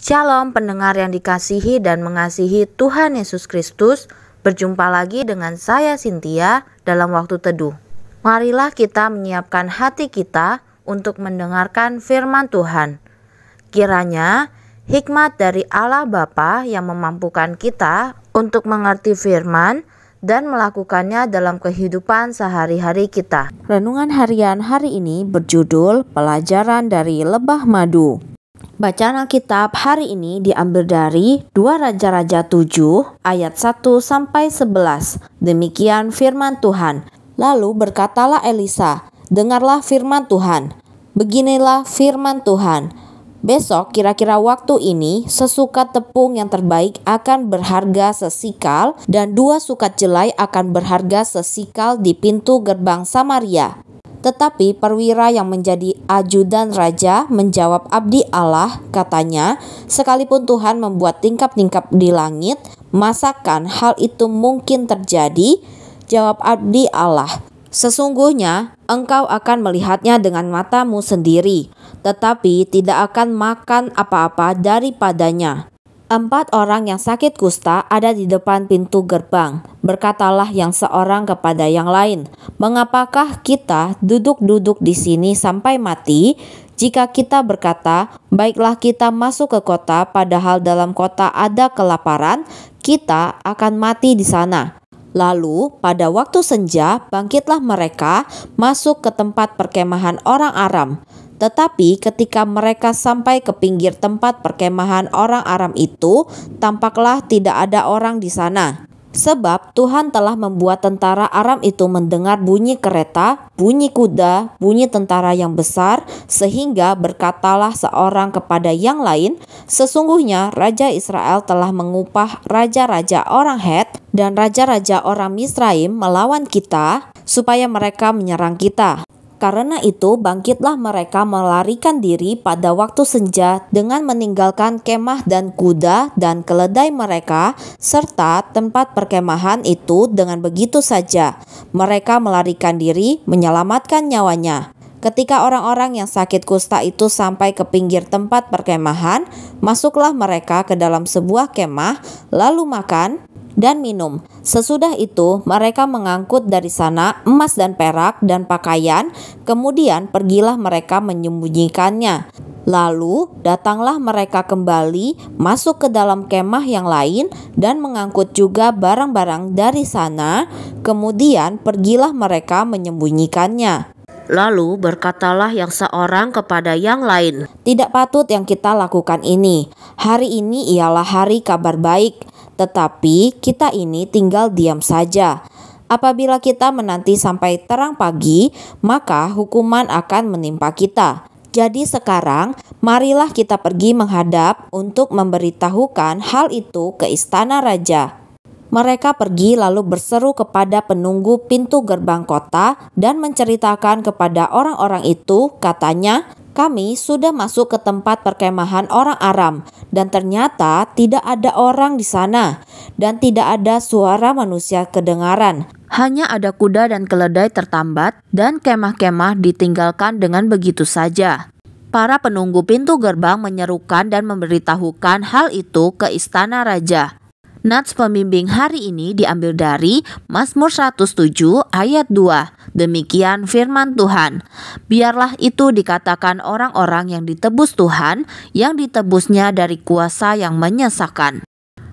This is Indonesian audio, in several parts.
Shalom pendengar yang dikasihi dan mengasihi Tuhan Yesus Kristus. Berjumpa lagi dengan saya Cynthia dalam waktu teduh. Marilah kita menyiapkan hati kita untuk mendengarkan firman Tuhan. Kiranya hikmat dari Allah Bapa yang memampukan kita untuk mengerti firman dan melakukannya dalam kehidupan sehari-hari kita. Renungan harian hari ini berjudul Pelajaran dari Lebah Madu. Bacaan Alkitab hari ini diambil dari 2 Raja-Raja 7 ayat 1-11. Demikian firman Tuhan. Lalu berkatalah Elisa, dengarlah firman Tuhan. Beginilah firman Tuhan. Besok kira-kira waktu ini sesukat tepung yang terbaik akan berharga sesikal dan 2 sukat jelai akan berharga sesikal di pintu gerbang Samaria. Tetapi perwira yang menjadi ajudan raja menjawab abdi Allah, katanya, sekalipun Tuhan membuat tingkap-tingkap di langit, masakan hal itu mungkin terjadi? Jawab abdi Allah, sesungguhnya engkau akan melihatnya dengan matamu sendiri, tetapi tidak akan makan apa-apa daripadanya. 4 orang yang sakit kusta ada di depan pintu gerbang. Berkatalah yang seorang kepada yang lain, mengapakah kita duduk-duduk di sini sampai mati? Jika kita berkata, baiklah kita masuk ke kota, padahal dalam kota ada kelaparan, kita akan mati di sana. Lalu pada waktu senja bangkitlah mereka masuk ke tempat perkemahan orang Aram. Tetapi ketika mereka sampai ke pinggir tempat perkemahan orang Aram itu, tampaklah tidak ada orang di sana. Sebab Tuhan telah membuat tentara Aram itu mendengar bunyi kereta, bunyi kuda, bunyi tentara yang besar, sehingga berkatalah seorang kepada yang lain, sesungguhnya Raja Israel telah mengupah raja-raja orang Het dan raja-raja orang Misraim melawan kita, supaya mereka menyerang kita. Karena itu bangkitlah mereka melarikan diri pada waktu senja dengan meninggalkan kemah dan kuda dan keledai mereka serta tempat perkemahan itu dengan begitu saja. Mereka melarikan diri menyelamatkan nyawanya. Ketika orang-orang yang sakit kusta itu sampai ke pinggir tempat perkemahan, masuklah mereka ke dalam sebuah kemah lalu makan dan minum. Sesudah itu mereka mengangkut dari sana emas dan perak dan pakaian, kemudian pergilah mereka menyembunyikannya. Lalu datanglah mereka kembali masuk ke dalam kemah yang lain dan mengangkut juga barang-barang dari sana, kemudian pergilah mereka menyembunyikannya. Lalu berkatalah yang seorang kepada yang lain, tidak patut yang kita lakukan ini. Hari ini ialah hari kabar baik, tetapi kita ini tinggal diam saja. Apabila kita menanti sampai terang pagi, maka hukuman akan menimpa kita. Jadi sekarang marilah kita pergi menghadap untuk memberitahukan hal itu ke istana raja. Mereka pergi lalu berseru kepada penunggu pintu gerbang kota dan menceritakan kepada orang-orang itu, katanya, kami sudah masuk ke tempat perkemahan orang Aram dan ternyata tidak ada orang di sana dan tidak ada suara manusia kedengaran. Hanya ada kuda dan keledai tertambat dan kemah-kemah ditinggalkan dengan begitu saja. Para penunggu pintu gerbang menyerukan dan memberitahukan hal itu ke istana raja. Nats pembimbing hari ini diambil dari Mazmur 107 ayat 2. Demikian firman Tuhan. Biarlah itu dikatakan orang-orang yang ditebus Tuhan, yang ditebusnya dari kuasa yang menyesakan.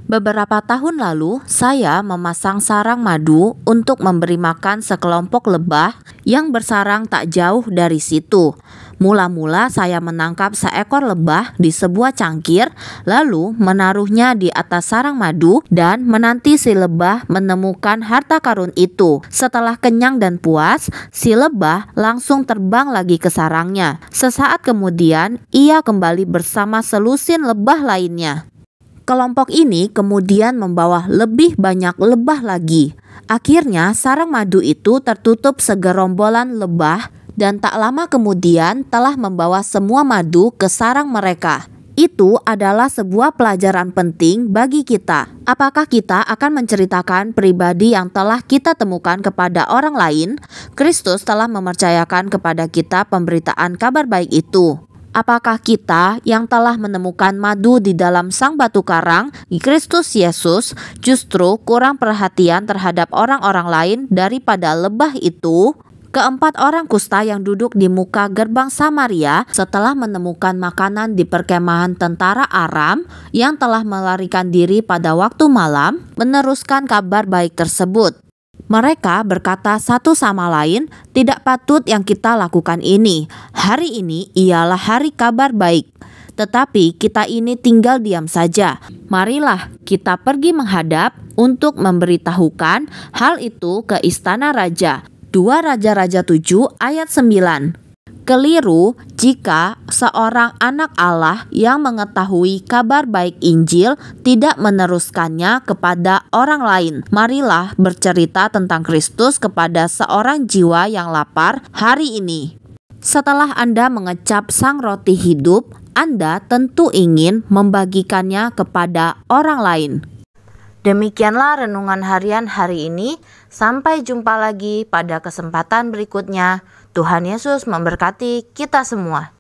Beberapa tahun lalu, saya memasang sarang madu untuk memberi makan sekelompok lebah yang bersarang tak jauh dari situ. Mula-mula saya menangkap seekor lebah di sebuah cangkir, lalu menaruhnya di atas sarang madu dan menanti si lebah menemukan harta karun itu. Setelah kenyang dan puas, si lebah langsung terbang lagi ke sarangnya. Sesaat kemudian, ia kembali bersama selusin lebah lainnya. Kelompok ini kemudian membawa lebih banyak lebah lagi. Akhirnya sarang madu itu tertutup segerombolan lebah dan tak lama kemudian telah membawa semua madu ke sarang mereka. Itu adalah sebuah pelajaran penting bagi kita. Apakah kita akan menceritakan pribadi yang telah kita temukan kepada orang lain? Kristus telah mempercayakan kepada kita pemberitaan kabar baik itu. Apakah kita yang telah menemukan madu di dalam sang batu karang, Kristus Yesus, justru kurang perhatian terhadap orang-orang lain daripada lebah itu? Keempat orang kusta yang duduk di muka gerbang Samaria setelah menemukan makanan di perkemahan tentara Aram yang telah melarikan diri pada waktu malam, meneruskan kabar baik tersebut. Mereka berkata satu sama lain, "Tidak patut yang kita lakukan ini. Hari ini ialah hari kabar baik. Tetapi kita ini tinggal diam saja. Marilah kita pergi menghadap untuk memberitahukan hal itu ke istana raja." 2 Raja-Raja 7 ayat 9. Keliru jika seorang anak Allah yang mengetahui kabar baik Injil tidak meneruskannya kepada orang lain. Marilah bercerita tentang Kristus kepada seorang jiwa yang lapar hari ini. Setelah Anda mengecap sang roti hidup, Anda tentu ingin membagikannya kepada orang lain. Demikianlah renungan harian hari ini. Sampai jumpa lagi pada kesempatan berikutnya. Tuhan Yesus memberkati kita semua.